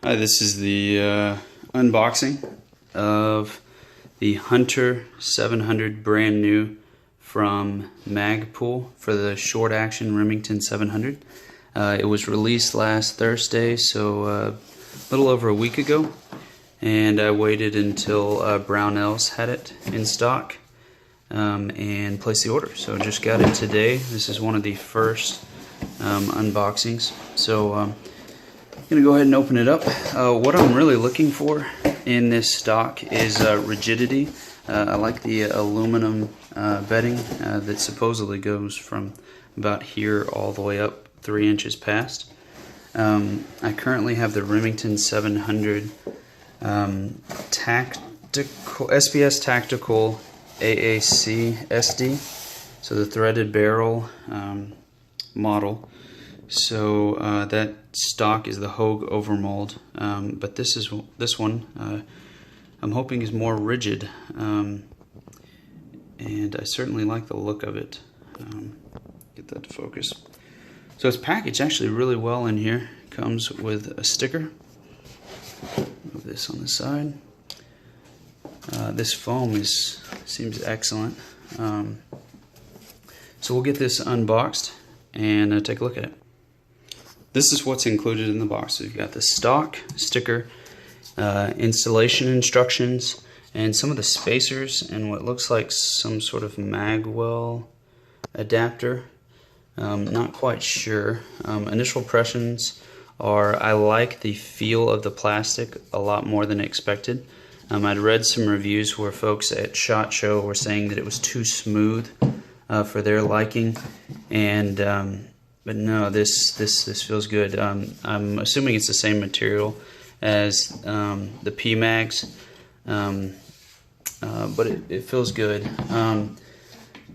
Hi, this is the unboxing of the Hunter 700 brand new from Magpul for the short action Remington 700. It was released last Thursday, so a little over a week ago, and I waited until Brownells had it in stock and placed the order. So just got it today. This is one of the first unboxings. So I'm going to go ahead and open it up. What I'm really looking for in this stock is rigidity. I like the aluminum bedding that supposedly goes from about here all the way up 3 inches past. I currently have the Remington 700 SPS Tactical AAC-SD, so the threaded barrel model. So that stock is the Hogue overmold, but this one I'm hoping is more rigid, and I certainly like the look of it. Get that to focus. So it's packaged actually really well in here. Comes with a sticker. Move this on the side. This foam seems excellent. So we'll get this unboxed and take a look at it. This is what's included in the box. So you've got the stock sticker, installation instructions, and some of the spacers, and what looks like some sort of magwell adapter. Not quite sure. Initial impressions are I like the feel of the plastic a lot more than expected. I'd read some reviews where folks at SHOT Show were saying that it was too smooth for their liking, and but no, this feels good. I'm assuming it's the same material as the PMags, but it feels good. I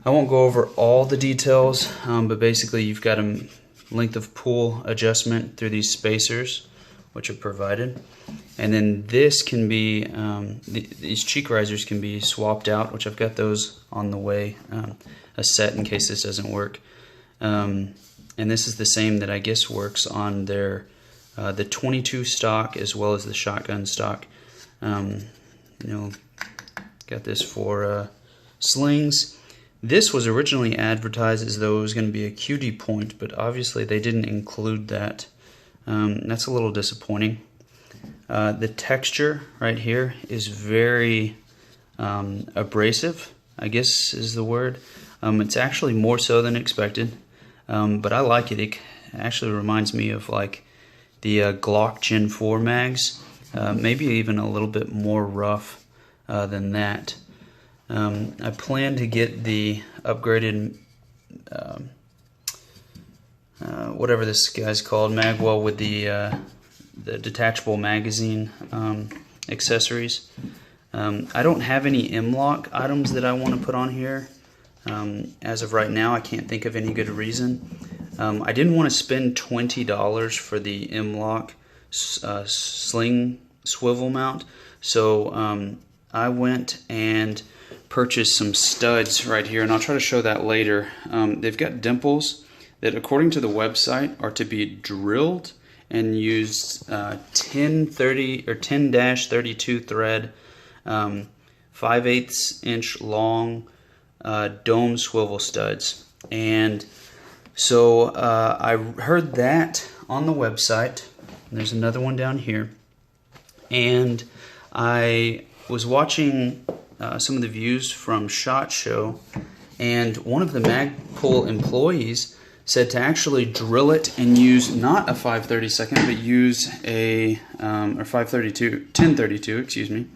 won't go over all the details, but basically you've got a length of pull adjustment through these spacers, which are provided, and then this can be these cheek risers can be swapped out, which I've got those on the way, a set in case this doesn't work. And this is the same that I guess works on their the 22 stock as well as the shotgun stock. Got this for slings. This was originally advertised as though it was going to be a QD point, but obviously they didn't include that. That's a little disappointing. The texture right here is very abrasive, I guess is the word. It's actually more so than expected. But I like it. It actually reminds me of like the Glock Gen 4 mags, maybe even a little bit more rough than that. I plan to get the upgraded, whatever this guy's called, magwell with the detachable magazine accessories. I don't have any M-LOK items that I want to put on here. As of right now, I can't think of any good reason. I didn't want to spend $20 for the M-LOK sling swivel mount, so I went and purchased some studs right here, and I'll try to show that later. They've got dimples that, according to the website, are to be drilled and used 10-30 or 10-32 thread, 5/8 inch long dome swivel studs. And so I heard that on the website. There's another one down here, and I was watching some of the views from SHOT Show, and one of the Magpul employees said to actually drill it and use not a 5/32, but use a or 10-32, excuse me,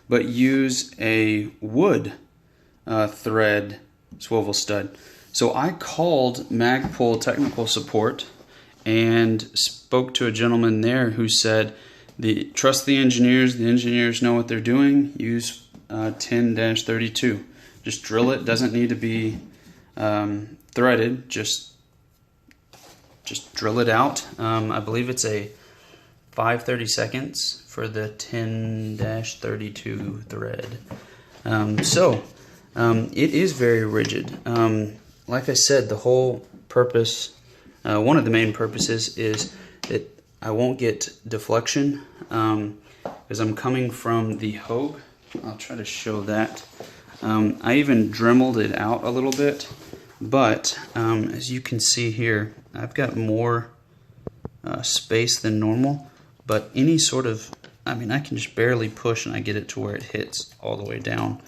but use a wood thread swivel stud. So I called Magpul technical support and spoke to a gentleman there who said, trust the engineers know what they're doing, use 10-32. Just drill it, doesn't need to be threaded, just drill it out. I believe it's a 5/32 for the 10-32 thread. It is very rigid. Like I said, the whole purpose, one of the main purposes is that I won't get deflection because I'm coming from the Hogue. I'll try to show that. I even dremeled it out a little bit, but as you can see here, I've got more space than normal, but any sort of, I mean, I can just barely push and I get it to where it hits all the way down.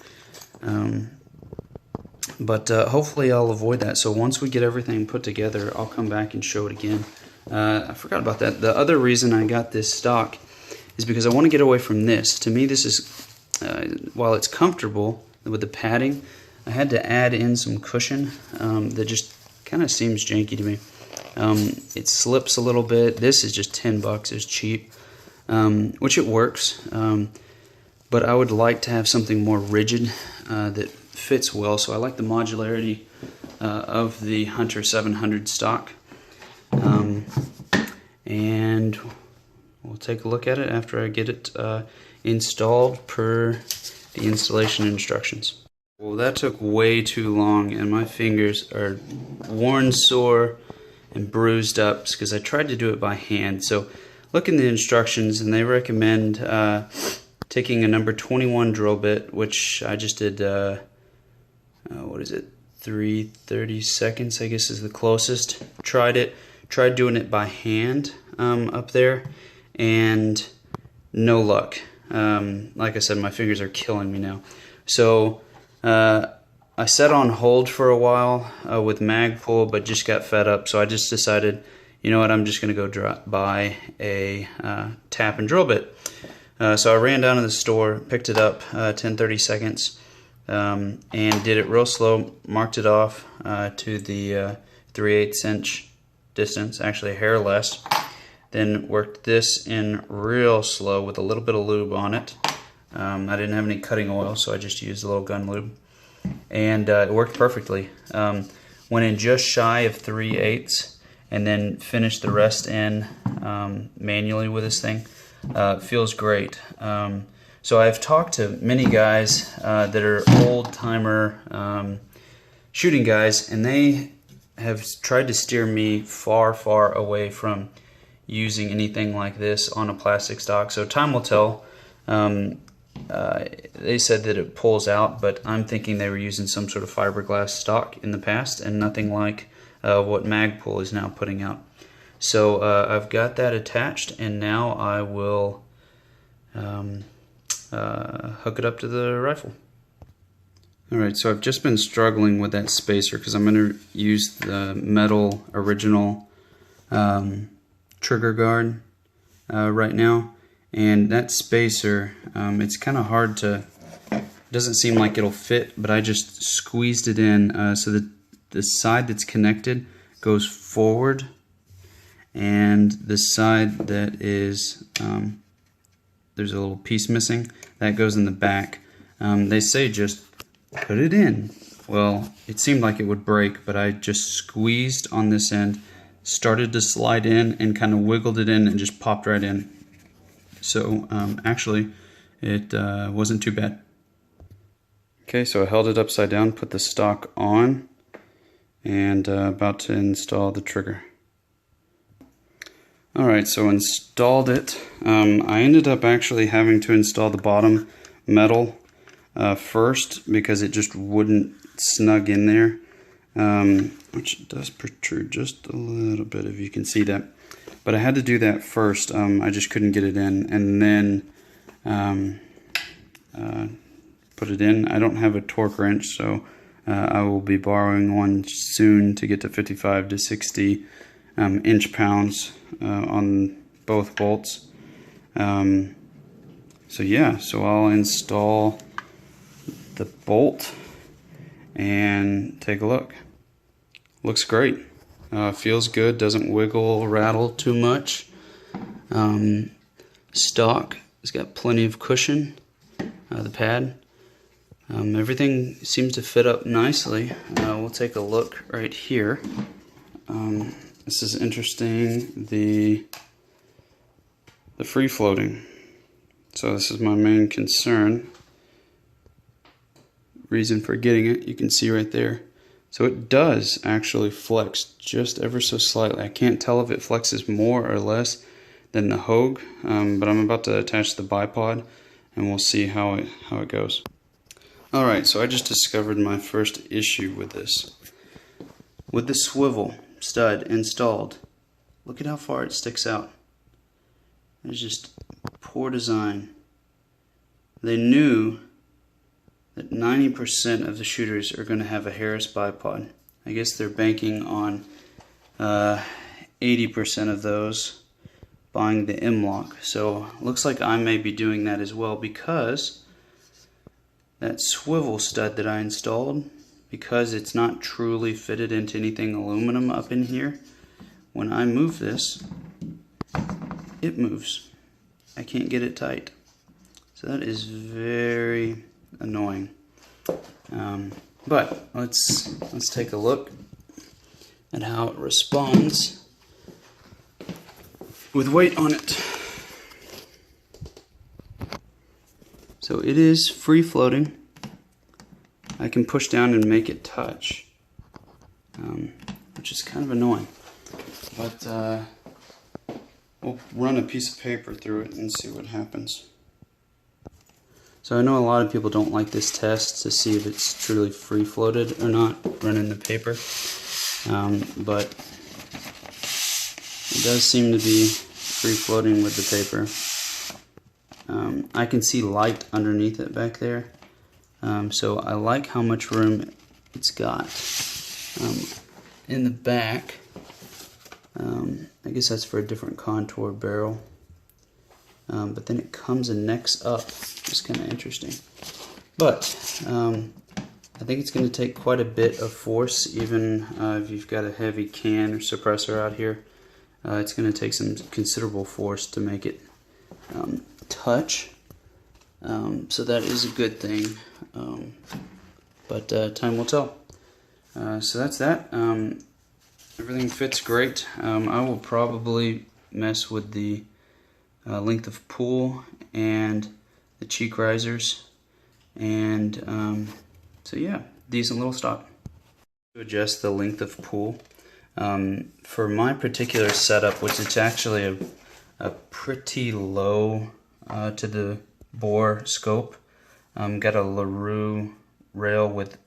But hopefully I'll avoid that. So once we get everything put together, I'll come back and show it again. I forgot about that. The other reason I got this stock is because I want to get away from this. To me, this is, while it's comfortable with the padding, I had to add in some cushion that just kind of seems janky to me. It slips a little bit. This is just $10. It's cheap, which it works. But I would like to have something more rigid that fits well. So I like the modularity of the Hunter 700 stock. And we'll take a look at it after I get it installed per the installation instructions. Well, that took way too long, and my fingers are worn sore and bruised up because I tried to do it by hand. So look in the instructions, and they recommend taking a number 21 drill bit, which I just did, what is it, 3/30 seconds, I guess is the closest. Tried doing it by hand up there, and no luck. Like I said, my fingers are killing me now. So I set on hold for a while with Magpul, but just got fed up. So I just decided, you know what, I'm just going to go buy a tap and drill bit. So I ran down to the store, picked it up, 10-30 seconds, and did it real slow, marked it off to the 3/8 inch distance, actually a hair less. Then worked this in real slow with a little bit of lube on it. I didn't have any cutting oil, so I just used a little gun lube. And it worked perfectly. Went in just shy of 3/8 and then finished the rest in manually with this thing. Feels great. So I've talked to many guys that are old-timer shooting guys, and they have tried to steer me far, far away from using anything like this on a plastic stock. So time will tell. They said that it pulls out, but I'm thinking they were using some sort of fiberglass stock in the past and nothing like what Magpul is now putting out. So I've got that attached, and now I will hook it up to the rifle. Alright, so I've just been struggling with that spacer because I'm going to use the metal original trigger guard right now, and that spacer, it's kind of hard to, doesn't seem like it'll fit, but I just squeezed it in so that the side that's connected goes forward, and the side that is, there's a little piece missing, that goes in the back. They say just put it in. Well, it seemed like it would break, but I just squeezed on this end, started to slide in, and kind of wiggled it in and just popped right in. So actually it wasn't too bad. Okay, so I held it upside down, put the stock on, and about to install the trigger. Alright, so installed it. I ended up actually having to install the bottom metal first because it just wouldn't snug in there, which does protrude just a little bit if you can see that. But I had to do that first. I just couldn't get it in, and then put it in. I don't have a torque wrench, so I will be borrowing one soon to get to 55 to 60 inch-pounds on both bolts. So yeah, so I'll install the bolt and take a look. Looks great. Feels good, doesn't wiggle or rattle too much. Stock has got plenty of cushion, the pad. Everything seems to fit up nicely. We'll take a look right here. This is interesting, the free floating. So this is my main concern. Reason for getting it, you can see right there. So it does actually flex just ever so slightly. I can't tell if it flexes more or less than the Hogue, but I'm about to attach the bipod, and we'll see how it goes. Alright, so I just discovered my first issue with this. With the swivel stud installed, look at how far it sticks out. It's just poor design. They knew that 90% of the shooters are going to have a Harris bipod. I guess they're banking on 80% of those buying the M-Lock. So looks like I may be doing that as well, because that swivel stud that I installed, because it's not truly fitted into anything aluminum up in here, when I move this, it moves. I can't get it tight. So that is very annoying. But let's take a look at how it responds with weight on it. So it is free floating. I can push down and make it touch, which is kind of annoying. But we'll run a piece of paper through it and see what happens. So I know a lot of people don't like this test to see if it's truly free floated or not, running the paper, but it does seem to be free floating with the paper. I can see light underneath it back there, so I like how much room it's got. In the back, I guess that's for a different contour barrel. But then it comes and necks up. It's kind of interesting. But I think it's going to take quite a bit of force, even if you've got a heavy can or suppressor out here. It's going to take some considerable force to make it touch. So that is a good thing. But time will tell. So that's that. Everything fits great. I will probably mess with the length of pull and the cheek risers, and so yeah, decent little stock. To adjust the length of pull, for my particular setup, which is actually a pretty low to the bore scope, got a LaRue rail with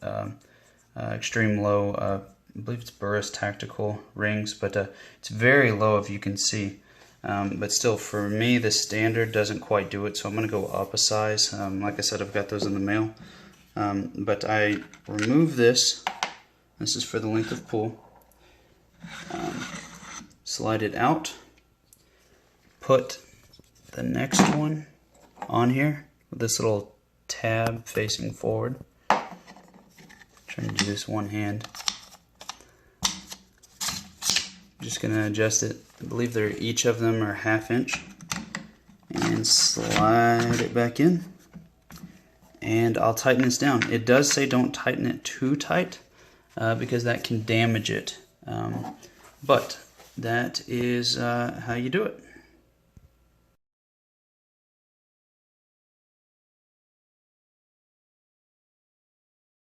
extreme low, I believe it's SPS Tactical rings, but it's very low if you can see. But still, for me, the standard doesn't quite do it, so I'm going to go up a size. Like I said, I've got those in the mail. But I remove this. This is for the length of pull. Slide it out. Put the next one on here with this little tab facing forward. Trying to do this one hand. Just going to adjust it. I believe they're, each of them are 1/2 inch, and slide it back in, and I'll tighten this down. It does say don't tighten it too tight because that can damage it, but that is how you do it.